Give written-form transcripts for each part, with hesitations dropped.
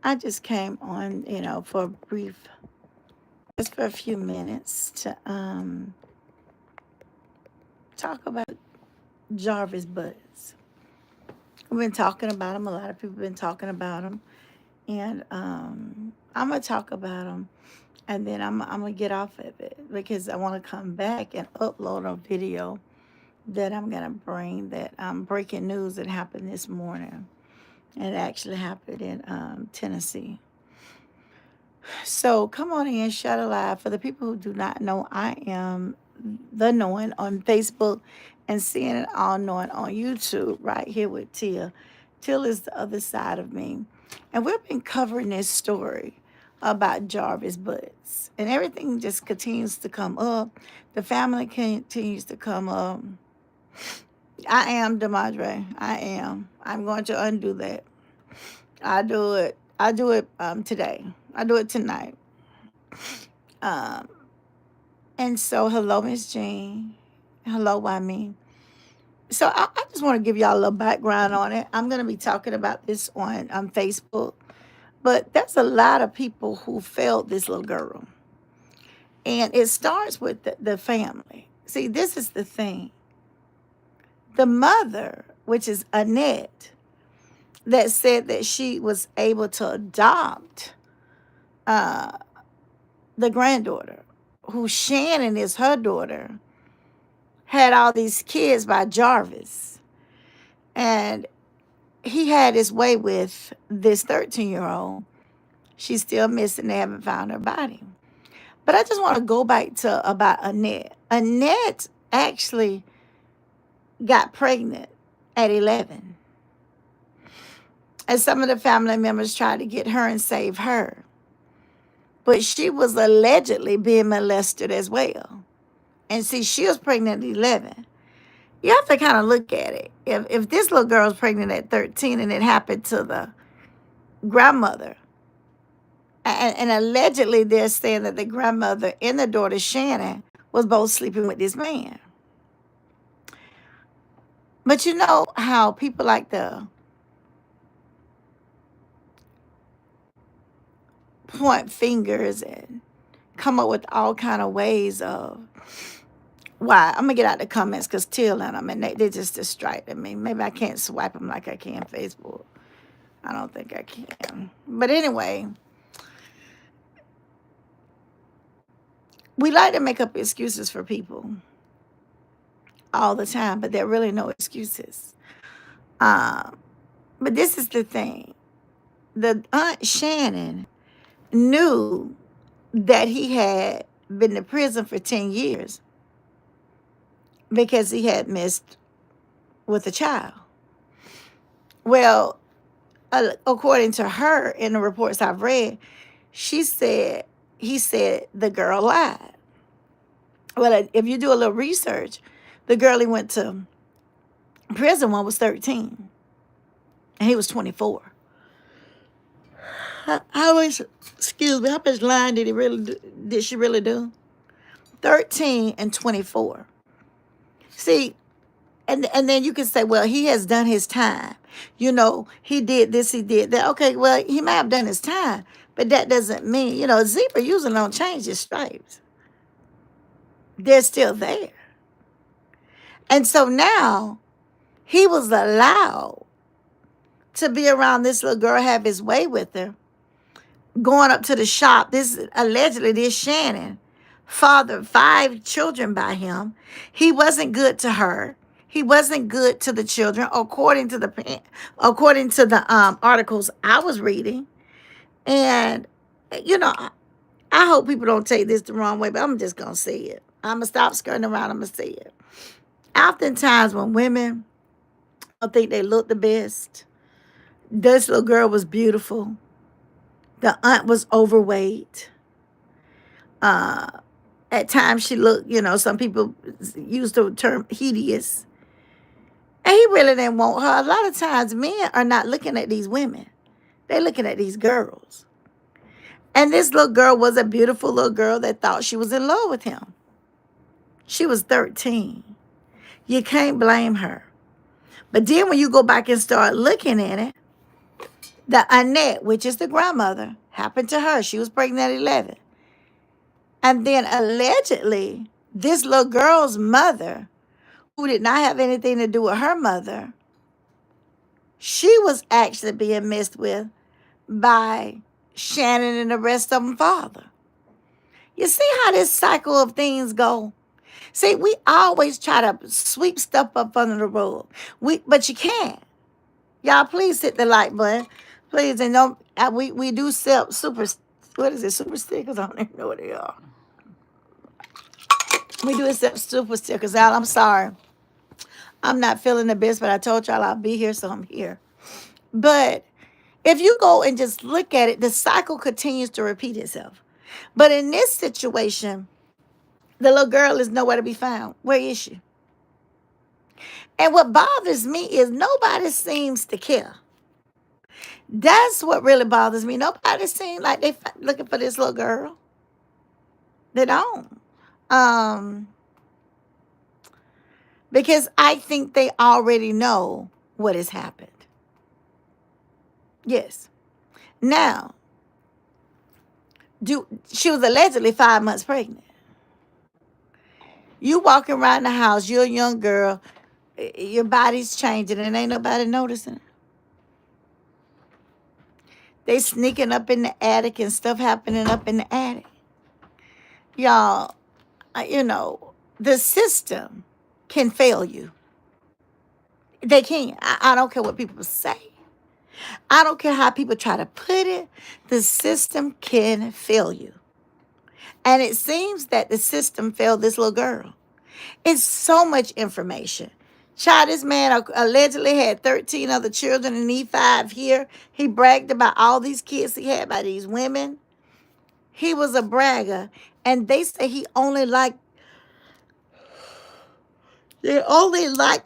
I just came on, for a brief, just for a few minutes to talk about Jarvis Butts. We've been talking about him. A lot of people have been talking about him, and I'm gonna talk about him, and then I'm gonna get off of it because I want to come back and upload a video that I'm gonna bring that breaking news that happened this morning. It actually happened in Tennessee. So come on in, shut a live. For the people who do not know, I am the knowing on Facebook and seeing it all knowing on YouTube right here with Tia. Tia is the other side of me. And we've been covering this story about Jarvis Butts. And everything just continues to come up. The family continues to come up. I am Demadre. I am. I'm going to undo that. I do it. I do it today. I do it tonight. Um, and so, hello, Miss Jean. Hello, Wami. So, I just want to give y'all a little background on it. I'm going to be talking about this on Facebook, but there's a lot of people who failed this little girl. And it starts with the family. See, this is the thing. The mother, which is Annette, that said that she was able to adopt uh, the granddaughter, who Shannon is her daughter, had all these kids by Jarvis. And he had his way with this 13-year-old. She's still missing. They haven't found her body. But I just want to go back to about Annette. Annette actually got pregnant at 11. And some of the family members tried to get her and save her. But she was allegedly being molested as well. And see, she was pregnant at 11. You have to kind of look at it. If this little girl was pregnant at 13 and it happened to the grandmother, and allegedly they're saying that the grandmother and the daughter Shannon was both sleeping with this man. But you know how people like to point fingers and come up with all kind of ways of why. I'm gonna get out the comments because Till and them and they just distracted me. Maybe I can't swipe them like I can Facebook. I don't think I can. But anyway, we like to make up excuses for people all the time, but there are really no excuses. Um, but this is the thing. The Aunt Shannon knew that he had been to prison for 10 years because he had missed with a child. Well, according to her, in the reports I've read, she said he said the girl lied. Well, if you do a little research, the girl he went to prison one was 13, and he was 24. How much? Excuse me. How much lying did he really do, did she really do? 13 and 24. See, and then you can say, well, he has done his time. He did this, he did that. Okay, well, he may have done his time, but that doesn't mean, zebra usually don't change his stripes. They're still there. And so now he was allowed to be around this little girl, have his way with her, going up to the shop. This Shannon fathered 5 children by him. He wasn't good to her. He wasn't good to the children, according to the articles I was reading. And I hope people don't take this the wrong way, but I'm just gonna say it. I'm gonna stop skirting around. I'm gonna say it. Oftentimes, when women don't think they look the best, this little girl was beautiful. The aunt was overweight. Uh, at times, she looked. Some people use the term hideous. And he really didn't want her. A lot of times, men are not looking at these women. They're looking at these girls. And this little girl was a beautiful little girl that thought she was in love with him. She was 13. You can't blame her. But then when you go back and start looking at it, The Annette, which is the grandmother, happened to her. She was pregnant at 11. And then allegedly, this little girl's mother, who did not have anything to do with her mother, she was actually being messed with by Shannon and the rest of them father. You see how this cycle of things go? See, we always try to sweep stuff up under the rug. But you can't. Y'all, please hit the like button. Please, and don't, we do sell super, what is it, super stickers? I don't even know what they are. We do accept super stickers out. I'm sorry. I'm not feeling the best, but I told y'all I'll be here, so I'm here. But if you go and just look at it, the cycle continues to repeat itself. But in this situation, the little girl is nowhere to be found. Where is she? And what bothers me is nobody seems to care. That's what really bothers me. Nobody seems like they looking for this little girl. They don't. Um, because I think they already know what has happened. Yes. Now, she was allegedly 5 months pregnant. You walking around the house, you're a young girl, your body's changing, and ain't nobody noticing. They sneaking up in the attic and stuff happening up in the attic. Y'all, the system can fail you. They can. I don't care what people say. I don't care how people try to put it. The system can fail you. And it seems that the system failed this little girl. It's so much information. Child, this man allegedly had 13 other children and he 5 here. He bragged about all these kids he had by these women. He was a bragger. And they say they only liked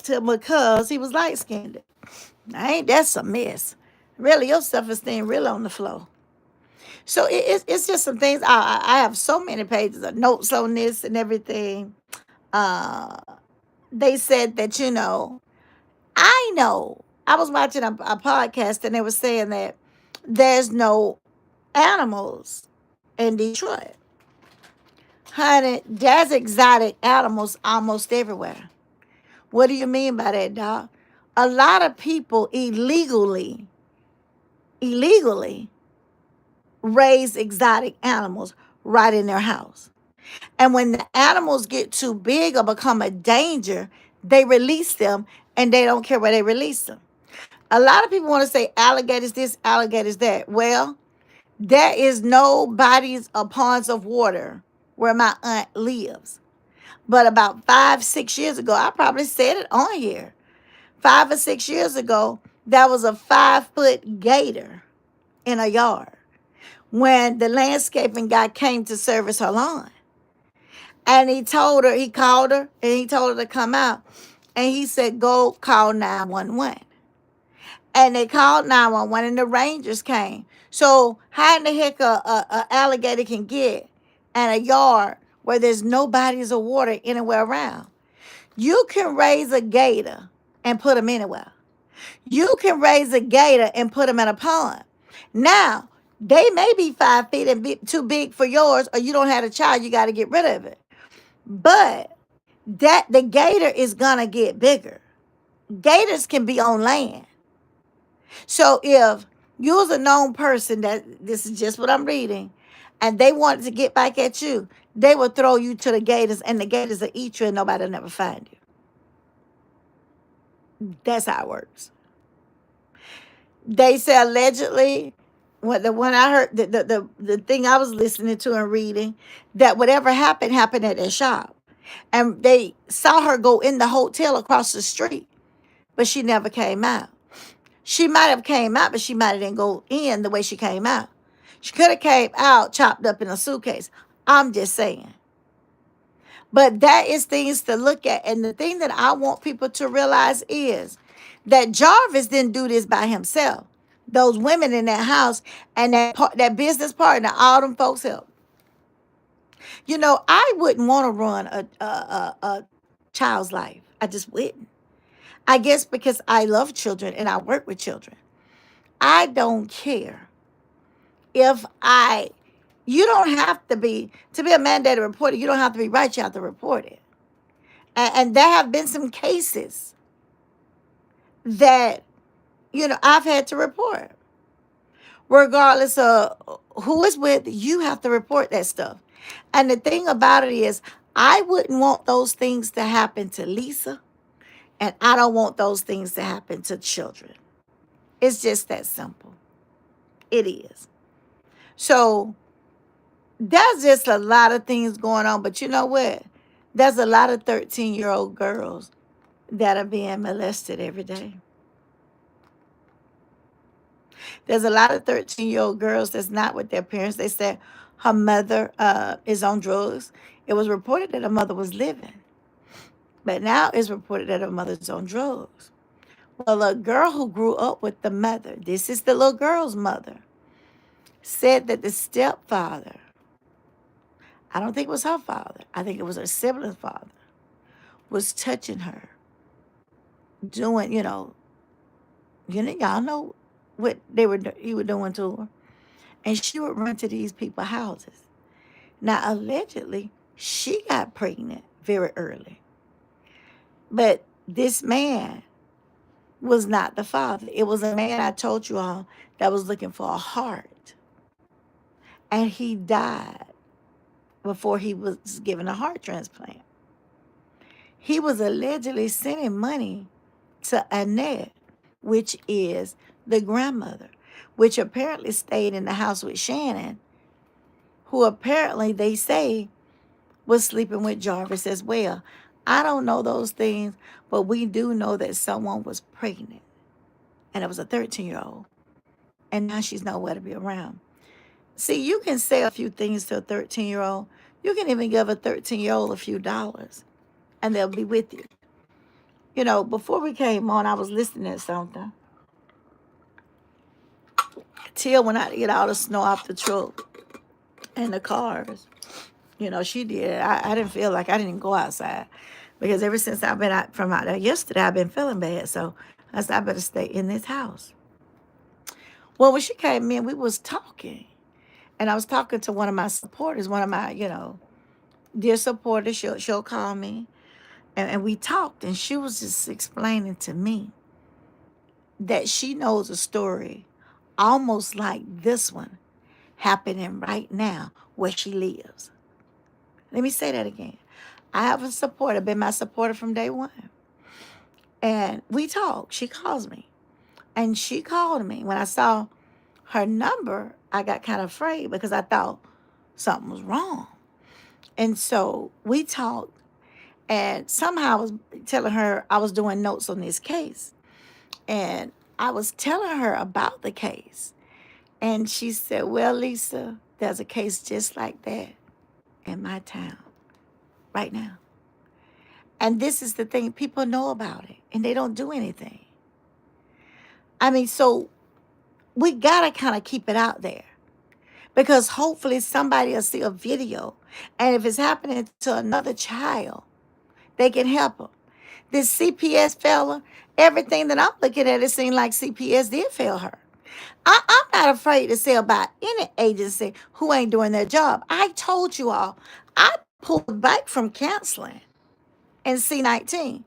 him because he was light-skinned. Now, ain't that some mess? Really, your self-esteem really on the floor. So it's just some things. I have so many pages of notes on this and everything. They said that, I know. I was watching a podcast and they were saying that there's no animals in Detroit. Honey, there's exotic animals almost everywhere. What do you mean by that, dog? A lot of people illegally raise exotic animals right in their house. And when the animals get too big or become a danger, they release them and they don't care where they release them. A lot of people want to say alligators this, alligators that. Well, there is no bodies or ponds of water where my aunt lives. But about 5-6 years ago, I probably said it on here. 5 or 6 years ago, there was a 5-foot gator in a yard when the landscaping guy came to service her lawn. And he called her, and he told her to come out. And he said, go call 911. And they called 911 and the Rangers came. So how in the heck a alligator can get in a yard where there's no bodies of water anywhere around? You can raise a gator and put them anywhere. You can raise a gator and put them in a pond. Now, they may be 5 feet and be too big for yours, or you don't have a child, you got to get rid of it. But the gator is going to get bigger. Gators can be on land. So if you was a known person, that this is just what I'm reading, and they wanted to get back at you, they would throw you to the gators, and the gators will eat you, and nobody will never find you. That's how it works. They say allegedly, when I heard the thing I was listening to and reading, that whatever happened at their shop. And they saw her go in the hotel across the street, but she never came out. She might have came out, but she might have didn't go in the way she came out. She could have came out chopped up in a suitcase. I'm just saying. But that is things to look at. And the thing that I want people to realize is that Jarvis didn't do this by himself. Those women in that house and that business partner, all them folks helped. I wouldn't want to run a child's life. I just wouldn't. I guess because I love children and I work with children. I don't care if I, you don't have to be a mandated reporter, you don't have to be right, you have to report it. And there have been some cases that, I've had to report. Regardless of who it's with, you have to report that stuff. And the thing about it is, I wouldn't want those things to happen to Lisa, and I don't want those things to happen to children. It's just that simple. It is. So there's just a lot of things going on. But you know what? There's a lot of 13-year-old girls that are being molested every day. There's a lot of 13-year-old girls that's not with their parents. They said her mother is on drugs. It was reported that her mother was living, but now it's reported that her mother's on drugs. Well, a girl who grew up with the mother, this is the little girl's mother, said that the stepfather, I don't think it was her father, I think it was her sibling's father, was touching her, doing, y'all know what he was doing to her. And she would run to these people's houses. Now, allegedly, she got pregnant very early. But this man was not the father. It was a man, I told you all, that was looking for a heart. And he died before he was given a heart transplant. He was allegedly sending money to Annette, which is the grandmother, which apparently stayed in the house with Shannon, who apparently they say was sleeping with Jarvis as well. I don't know those things, but we do know that someone was pregnant, and it was a 13-year-old, and now she's nowhere to be around. See, you can say a few things to a 13-year-old. You can even give a 13-year-old a few dollars, and they'll be with you. Before we came on, I was listening to something. Tia went out to get all the snow off the truck and the cars. She did. I didn't feel like I didn't go outside because ever since I've been out from out there yesterday, I've been feeling bad. So I said, I better stay in this house. Well, when she came in, we was talking. And I was talking to one of my supporters, one of my, dear supporters. She'll call me. And we talked. And she was just explaining to me that she knows a story almost like this one happening right now where she lives. Let me say that again. I have a supporter, been my supporter from day one. And we talk. She calls me. And she called me. When I saw her number, I got kind of afraid because I thought something was wrong. And so we talked. And somehow I was telling her I was doing notes on this case. And I was telling her about the case. And she said, well, Lisa, there's a case just like that in my town right now. And this is the thing, people know about it and they don't do anything. I mean, so we got to kind of keep it out there because hopefully somebody will see a video. And if it's happening to another child, they can help them. This CPS fella, everything that I'm looking at, it seems like CPS did fail her. I'm not afraid to say about any agency who ain't doing their job. I told you all, I pulled back from counseling in C19.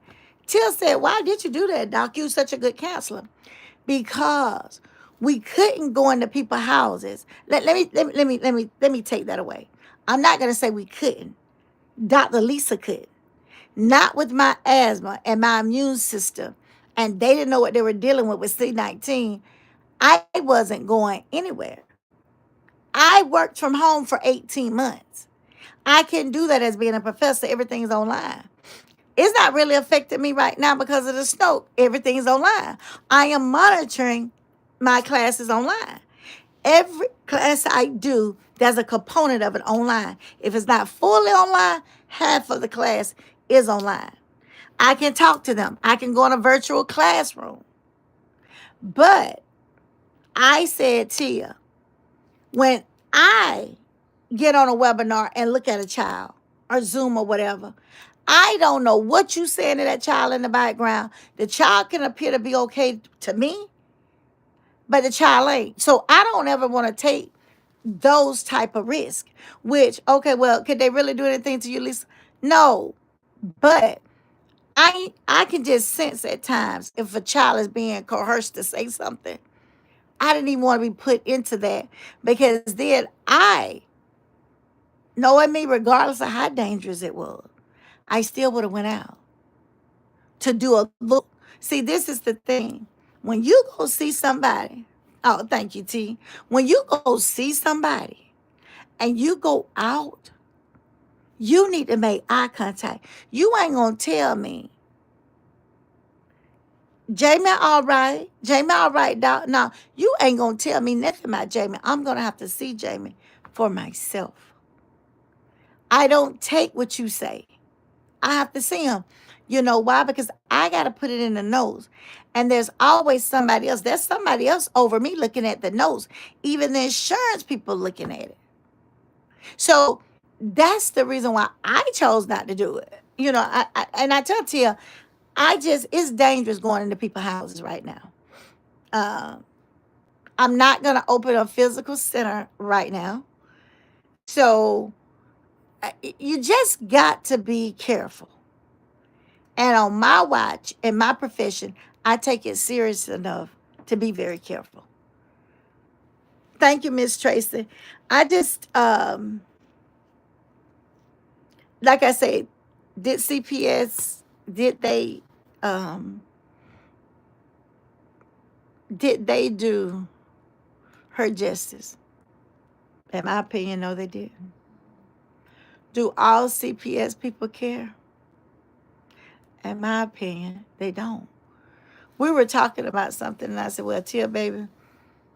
Till said, why did you do that, Doc? You such a good counselor. Because we couldn't go into people's houses. Let me take that away. I'm not gonna say we couldn't. Dr. Lisa could. Not with my asthma and my immune system. And they didn't know what they were dealing with C19. I wasn't going anywhere. I worked from home for 18 months. I can do that as being a professor. Everything's online. It's not really affecting me right now because of the snow. Everything's online. I am monitoring my classes online. Every class I do, there's a component of it online. If it's not fully online, half of the class is online. I can talk to them. I can go in a virtual classroom. But I said, Tia, when I get on a webinar and look at a child or Zoom or whatever, I don't know what you saying to that child in the background. The child can appear to be okay to me, but the child ain't. So I don't ever want to take those type of risk. Which, okay, well, could they really do anything to you, Lisa? No, but I can just sense at times if a child is being coerced to say something. I didn't even want to be put into that, because then I, knowing me, regardless of how dangerous it was, I still would have went out to do a look. See, this is the thing. When you go see somebody, oh, thank you, T. When you go see somebody and you go out, you need to make eye contact. You ain't gonna tell me, Jamie, all right. Jamie, all right, dog. No, you ain't gonna tell me nothing about Jamie. I'm gonna have to see Jamie for myself. I don't take what you say. I have to see him. You know why? Because I got to put it in the notes. And there's always somebody else. There's somebody else over me looking at the notes. Even the insurance people looking at it. So that's the reason why I chose not to do it. You know, and I tell Tia, it's dangerous going into people's houses right now. Uh, I'm not going to open a physical center right now. So you just got to be careful. And on my watch, in my profession, I take it serious enough to be very careful. Thank you, Miss Tracy. I just, like I said, did CPS, did they, um, did they do her justice? In my opinion, no, they didn't. Do all CPS people care? In my opinion, they don't. We were talking about something, and I said, well, Tia, baby,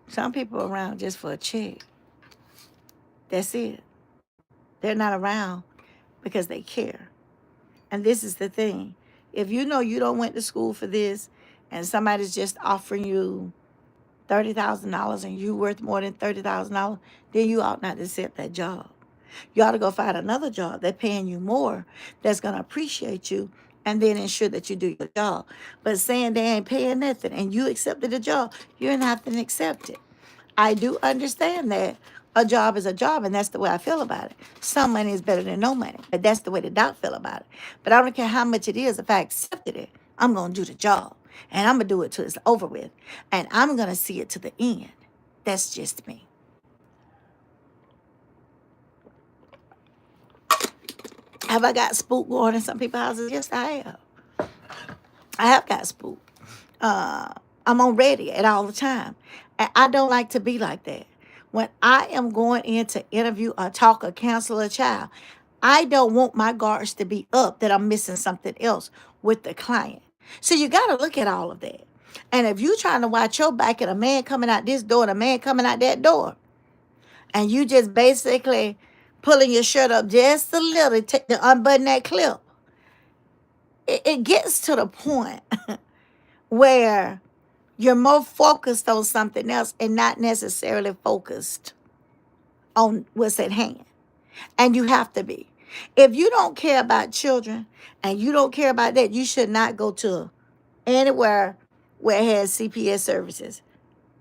some people are around just for a check. That's it. They're not around because they care. And this is the thing. If you know you don't went to school for this and somebody's just offering you $30,000 and you worth more than $30,000, then you ought not to accept that job. You ought to go find another job that's paying you more, that's going to appreciate you, and then ensure that you do your job. But saying they ain't paying nothing and you accepted the job, you're going to have to accept it. I do understand that a job is a job, and that's the way I feel about it. Some money is better than no money, but that's the way the doc feel about it. But I don't care how much it is. If I accepted it, I'm going to do the job, and I'm going to do it till it's over with, and I'm going to see it to the end. That's just me. Have I got spooked going in some people's houses? Yes, I have. I have got spooked. I'm on ready at all the time. And I don't like to be like that. When I am going in to interview or talk or counsel a child, I don't want my guards to be up that I'm missing something else with the client. So you got to look at all of that. And if you're trying to watch your back at a man coming out this door and a man coming out that door, and you just basically pulling your shirt up just a little to unbutton that clip, it gets to the point where you're more focused on something else and not necessarily focused on what's at hand. And you have to be. If you don't care about children and you don't care about that, you should not go to anywhere where it has CPS services.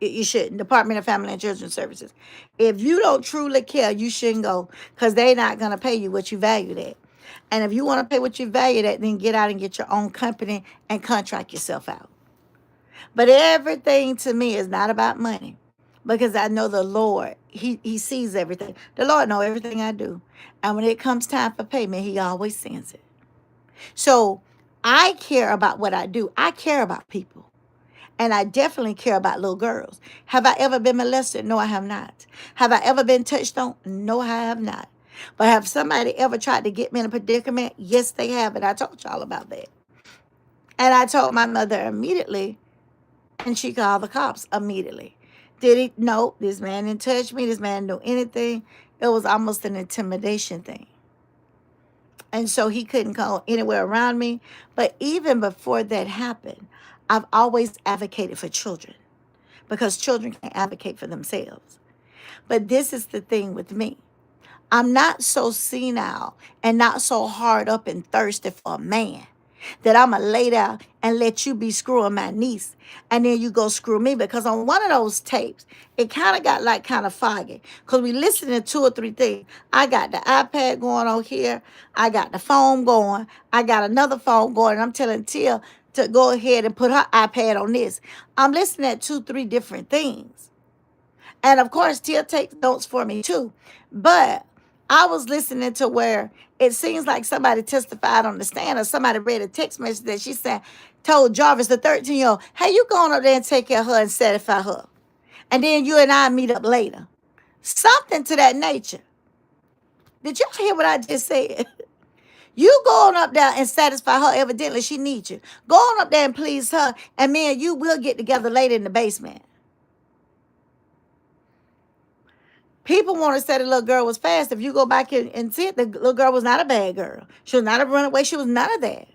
You shouldn't. Department of Family and Children Services. If you don't truly care, you shouldn't go, because they're not going to pay you what you value that. And if you want to pay what you value that, then get out and get your own company and contract yourself out. But everything to me is not about money, because I know the Lord, he sees everything. The Lord knows everything I do. And when it comes time for payment, he always sends it. So I care about what I do. I care about people. And I definitely care about little girls. Have I ever been molested? No, I have not. Have I ever been touched on? No, I have not. But have somebody ever tried to get me in a predicament? Yes, they have. And I told y'all about that. And I told my mother immediately, and she called the cops immediately. Did he? No, this man didn't touch me. This man didn't do anything. It was almost an intimidation thing. And so he couldn't go anywhere around me. But even before that happened, I've always advocated for children, because children can advocate for themselves. But this is the thing with me. I'm not so senile and not so hard up and thirsty for a man that I'm going to lay down and let you be screwing my niece. And then you go screw me. Because on one of those tapes, it kind of got like kind of foggy. Because we listened to two or three things. I got the iPad going on here. I got the phone going. I got another phone going. And I'm telling Tia to go ahead and put her iPad on this. I'm listening at two, three different things. And of course, Tia takes notes for me too. But I was listening to where it seems like somebody testified on the stand or somebody read a text message that she said, told Jarvis, the 13-year-old, hey, you going up there and take care of her and satisfy her. And then you and I meet up later. Something to that nature. Did y'all hear what I just said? You going up there and satisfy her. Evidently, she needs you. Go on up there and please her. And me and you will get together later in the basement. People want to say the little girl was fast. If you go back and see it, the little girl was not a bad girl. She was not a runaway. She was none of that.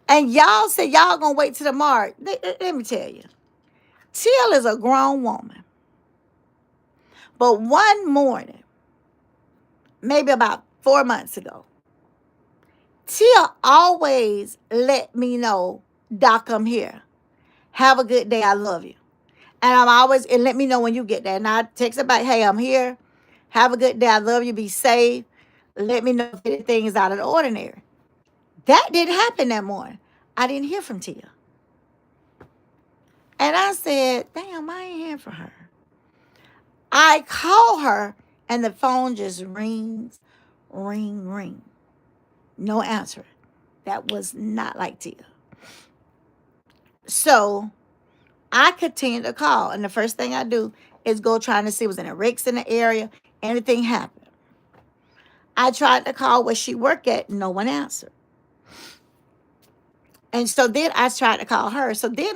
And y'all say y'all going to wait till tomorrow. Let me tell you. Till is a grown woman. But one morning, maybe about 4 months ago, Tia always let me know, Doc, I'm here. Have a good day. I love you. And let me know when you get there. And I text her back, hey, I'm here. Have a good day. I love you. Be safe. Let me know if anything is out of the ordinary. That didn't happen that morning. I didn't hear from Tia. And I said, damn, I ain't hearing from her. I call her and the phone just rings, ring, ring. No answer. That was not like Tia. So I continue to call. And the first thing I do is go trying to see was any wrecks in the area. Anything happened. I tried to call where she worked at. No one answered. And so then I tried to call her. So then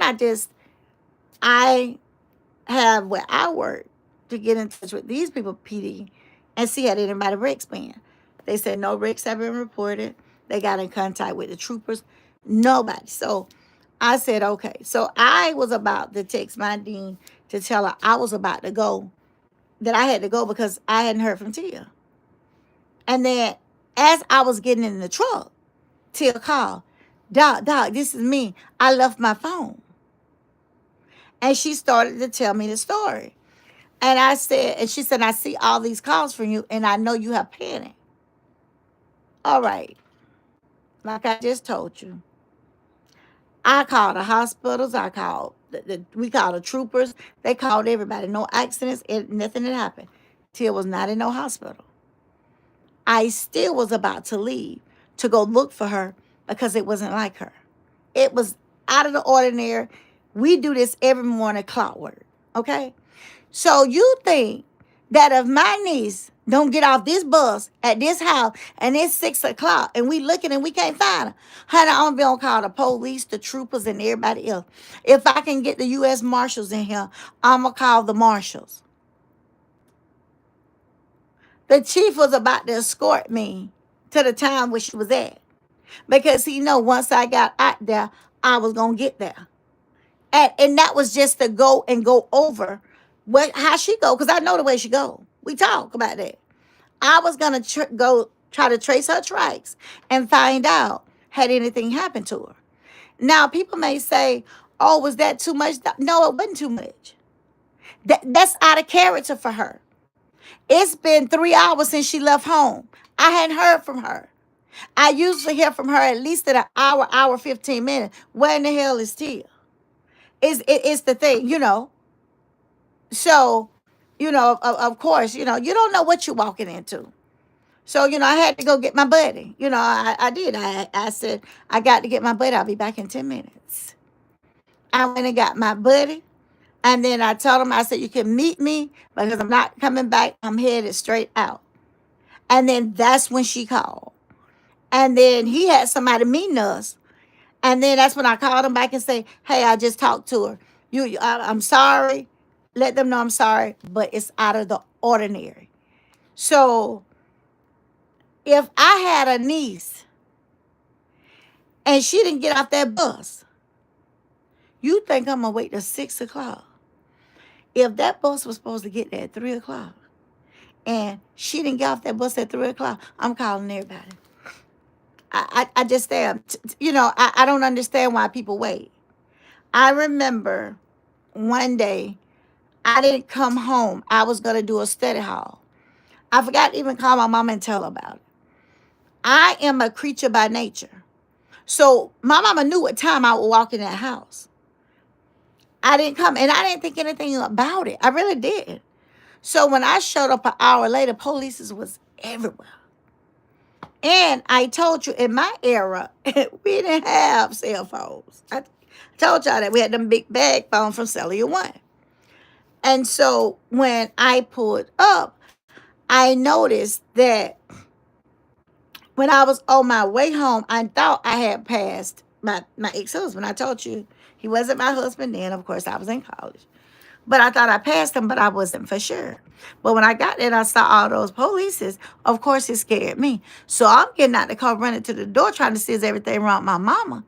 I have where I work to get in touch with these people, PD, and see had anybody wrecks been. They said no wrecks have been reported. They got in contact with the troopers. Nobody. So I said, okay. So I was about to text my dean to tell her I was about to go, that I had to go because I hadn't heard from Tia. And then as I was getting in the truck, Tia called, Doc, this is me. I left my phone. And she started to tell me the story. And she said, I see all these calls from you, and I know you have panic. All right. Like I just told you. I called the hospitals. I called, we called the troopers. They called everybody. No accidents, nothing had happened. Tia was not in no hospital. I still was about to leave to go look for her because it wasn't like her. It was out of the ordinary. We do this every morning, clockwork. Okay? So you think that if my niece don't get off this bus at this house and it's 6 o'clock and we looking and we can't find her, honey, I'm going to call the police, the troopers, and everybody else. If I can get the U.S. Marshals in here, I'm going to call the Marshals. The chief was about to escort me to the town where she was at because he know once I got out there, I was going to get there. And that was just to go over how she go, because I know the way she go. We talk about that. I was going to go try to trace her tracks and find out had anything happened to her. Now, people may say, oh, was that too much? No, it wasn't too much. That's out of character for her. It's been 3 hours since she left home. I hadn't heard from her. I usually hear from her at least in an hour, 15 minutes. Where in the hell is Tia? It's the thing, So, of course, you don't know what you're walking into. So, I had to go get my buddy. I did. I said, I got to get my buddy. I'll be back in 10 minutes. I went and got my buddy. And then I told him, I said, you can meet me because I'm not coming back. I'm headed straight out. And then that's when she called. And then he had somebody meeting us. And then that's when I called him back and say, hey, I just talked to her. I'm sorry. Let them know I'm sorry, but it's out of the ordinary. So if I had a niece and she didn't get off that bus, you think I'm going to wait till 6 o'clock? If that bus was supposed to get there at 3 o'clock and she didn't get off that bus at 3 o'clock, I'm calling everybody. I just am. I don't understand why people wait. I remember one day I didn't come home. I was going to do a study hall. I forgot to even call my mama and tell her about it. I am a creature by nature. So my mama knew what time I would walk in that house. I didn't come and I didn't think anything about it. I really did. So when I showed up an hour later, police was everywhere. And I told you in my era, we didn't have cell phones. I told y'all that we had them big bag phones from Cellular One. And so when I pulled up, I noticed that when I was on my way home, I thought I had passed my ex-husband. I told you he wasn't my husband then. Of course, I was in college. But I thought I passed him, but I wasn't for sure. But when I got there and I saw all those polices, of course it scared me. So I'm getting out the car, running to the door, trying to see is everything wrong with my mama.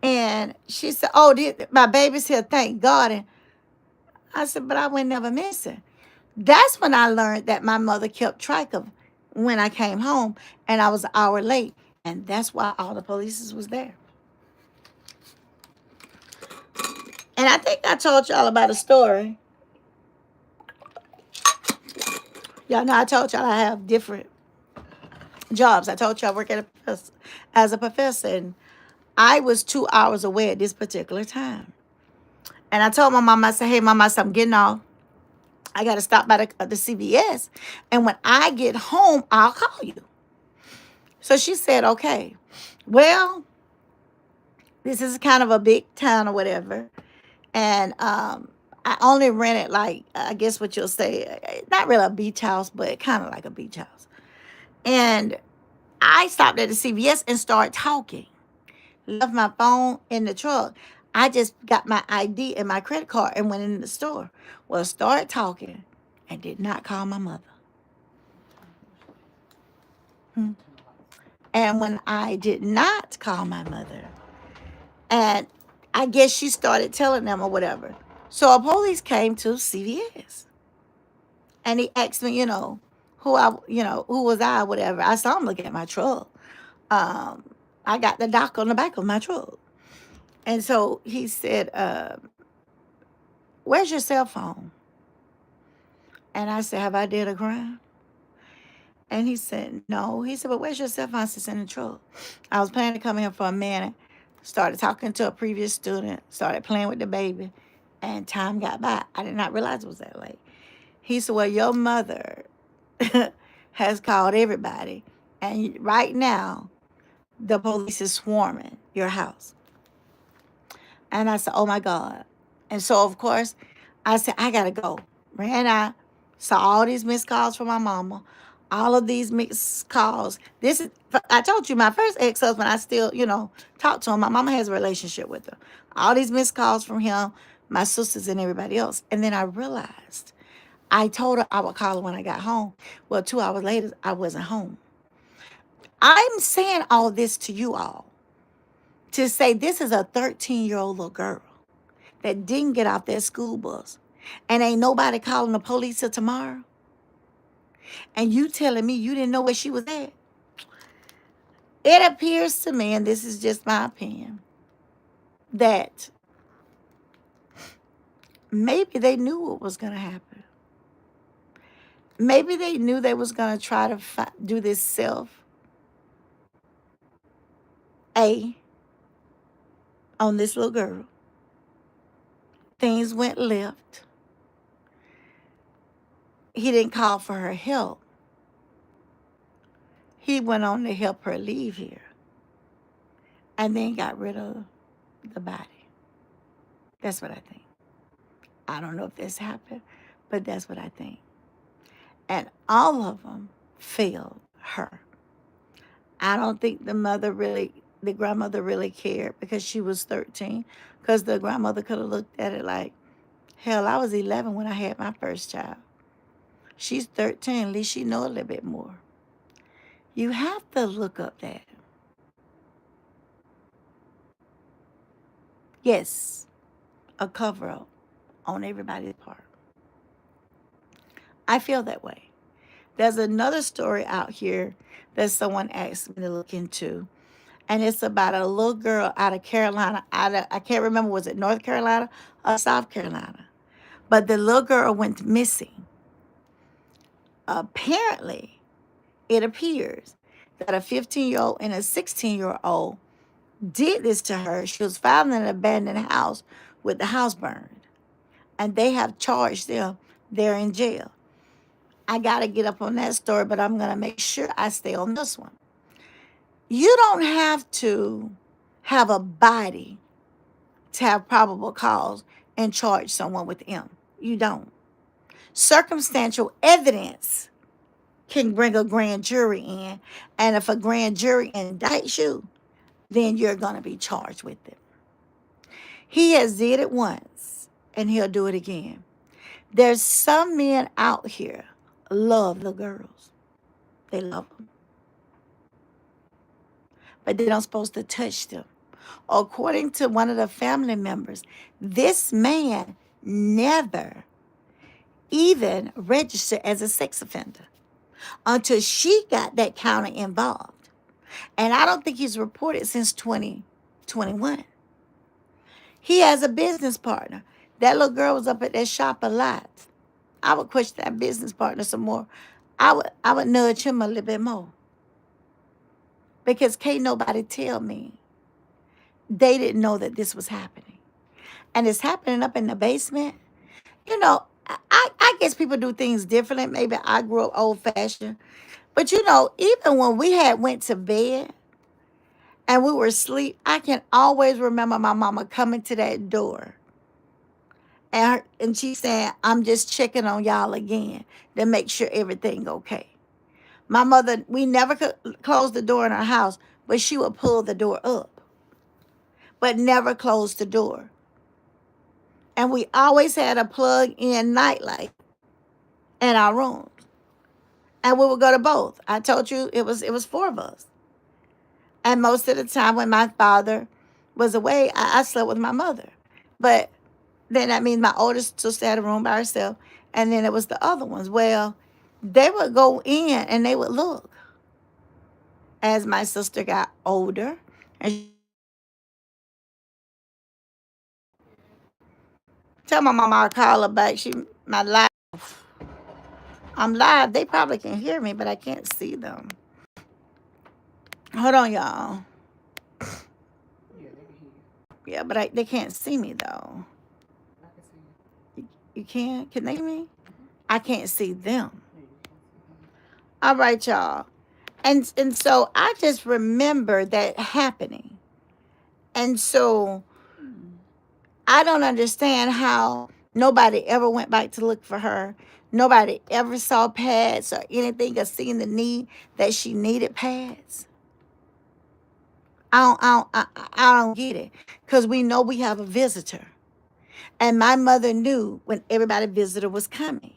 And she said, "Oh, my baby's here, thank God." And I said, "But I went never missing." That's when I learned that my mother kept track of when I came home and I was an hour late. And that's why all the police was there. And I think I told y'all about a story. Y'all know I told y'all I have different jobs. I told you I work as a professor, and I was 2 hours away at this particular time. And I told my mom, I said, "Hey, mom, I said, I'm getting off. I got to stop by the CVS. And when I get home, I'll call you." So she said, "Okay. Well, this is kind of a big town or whatever. And I only rented, like, I guess what you'll say, not really a beach house, but kind of like a beach house. And I stopped at the CVS and started talking. Left my phone in the truck. I just got my ID and my credit card and went in the store. Well, started talking and did not call my mother. Hmm. And when I did not call my mother, and I guess she started telling them or whatever. So a police came to CVS and he asked me, who was I, whatever. I saw him looking at my truck. Um, I got the dock on the back of my truck. And so he said, "Where's your cell phone?" And I said, "Have I did a crime?" And he said, "No." He said, "But where's your cell phone?" I said, "It's in the truck." I was planning to come here for a minute, started talking to a previous student, started playing with the baby, and time got by. I did not realize it was that late. He said, "Well, your mother has called everybody, and right now, the police is swarming your house." And I said, "Oh my God." And so, of course, I said, "I got to go." Ran out, saw all these missed calls from my mama, all of these missed calls. I told you, my first ex husband, I still, talk to him. My mama has a relationship with him. All these missed calls from him, my sisters, and everybody else. And then I realized I told her I would call her when I got home. Well, 2 hours later, I wasn't home. I'm saying all this to you all to say this is a 13-year-old little girl that didn't get off that school bus and ain't nobody calling the police till tomorrow. And you telling me you didn't know where she was at? It appears to me, and this is just my opinion, that maybe they knew what was going to happen. Maybe they knew they was going to try to do this A on this little girl. Things went left. He didn't call for her help. He went on to help her leave here and then got rid of the body. That's what I think. I don't know if this happened, but that's what I think. And all of them failed her. I don't think the grandmother really cared because she was 13. Because the grandmother could have looked at it like, hell, I was 11 when I had my first child. She's 13, at least she know a little bit more. You have to look up that. Yes, a cover up on everybody's part. I feel that way. There's another story out here that someone asked me to look into. And it's about a little girl out of Carolina. I can't remember, was it North Carolina or South Carolina? But the little girl went missing. Apparently, it appears that a 15-year-old and a 16-year-old did this to her. She was found in an abandoned house with the house burned. And they have charged them. They're in jail. I got to get up on that story, but I'm going to make sure I stay on this one. You don't have to have a body to have probable cause and charge someone with M. You don't. Circumstantial evidence can bring a grand jury in, and if a grand jury indicts you, then you're going to be charged with it. He has did it once, and he'll do it again. There's some men out here love the girls. They love them, but they're not supposed to touch them. According to one of the family members, this man never even registered as a sex offender until she got that county involved. And I don't think he's reported since 2021. He has a business partner. That little girl was up at that shop a lot. I would question that business partner some more. I would nudge him a little bit more. Because can't nobody tell me they didn't know that this was happening. And it's happening up in the basement. You know, I guess people do things differently. Maybe I grew up old fashioned. But you know, even when we had went to bed and we were asleep, I can always remember my mama coming to that door. And she said, I'm just checking on y'all again to make sure everything okay. My mother, we never could close the door in our house, but she would pull the door up, but never close the door. And we always had a plug-in nightlight in our rooms. And we would go to both. I told you it was four of us. And most of the time when my father was away, I slept with my mother. But then that means my oldest sister had a room by herself. And then it was the other ones. Well, they would go in and they would look. As my sister got older, and tell my mama I'll call her back. My live. I'm live. They probably can hear me, but I can't see them. Hold on, y'all. Yeah, but they can't see me though. You can? Can they hear me? I can't see them. All right, y'all. And so I just remember that happening. And so I don't understand how nobody ever went back to look for her. Nobody ever saw pads or anything or seen the need that she needed pads. I don't get it. Because we know we have a visitor. And my mother knew when everybody visitor was coming.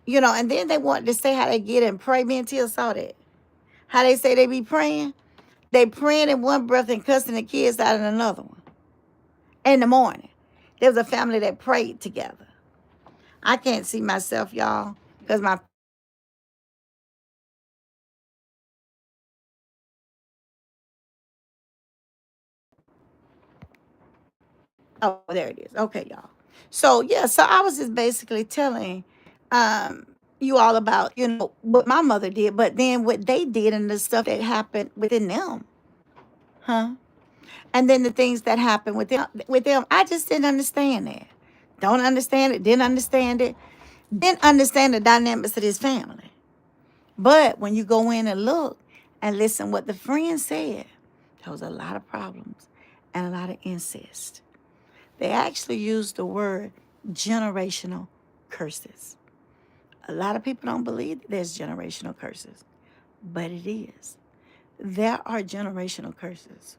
You know, and then they wanted to say how they get and pray. Me and Tia saw that. How they say they be praying. They praying in one breath and cussing the kids out in another one. In the morning. There was a family that prayed together. I can't see myself, y'all, because oh, there it is. Okay, y'all. So yeah, so I was just basically telling you all about, what my mother did, but then what they did and the stuff that happened within them. Huh? And then the things that happened with them, I just didn't understand that. Don't understand it, didn't understand it. Didn't understand the dynamics of this family. But when you go in and look and listen what the friends said, there was a lot of problems and a lot of incest. They actually used the word generational curses. A lot of people don't believe that there's generational curses, but it is. There are generational curses.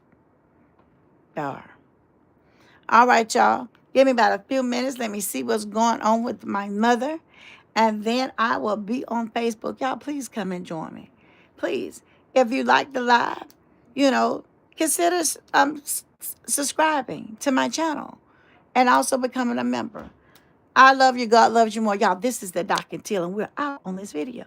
There are. All right, y'all. Give me about a few minutes. Let me see what's going on with my mother. And then I will be on Facebook. Y'all, please come and join me. Please. If you like the live, consider subscribing to my channel and also becoming a member. I love you. God loves you more. Y'all, this is the Doc and Till, and we're out on this video.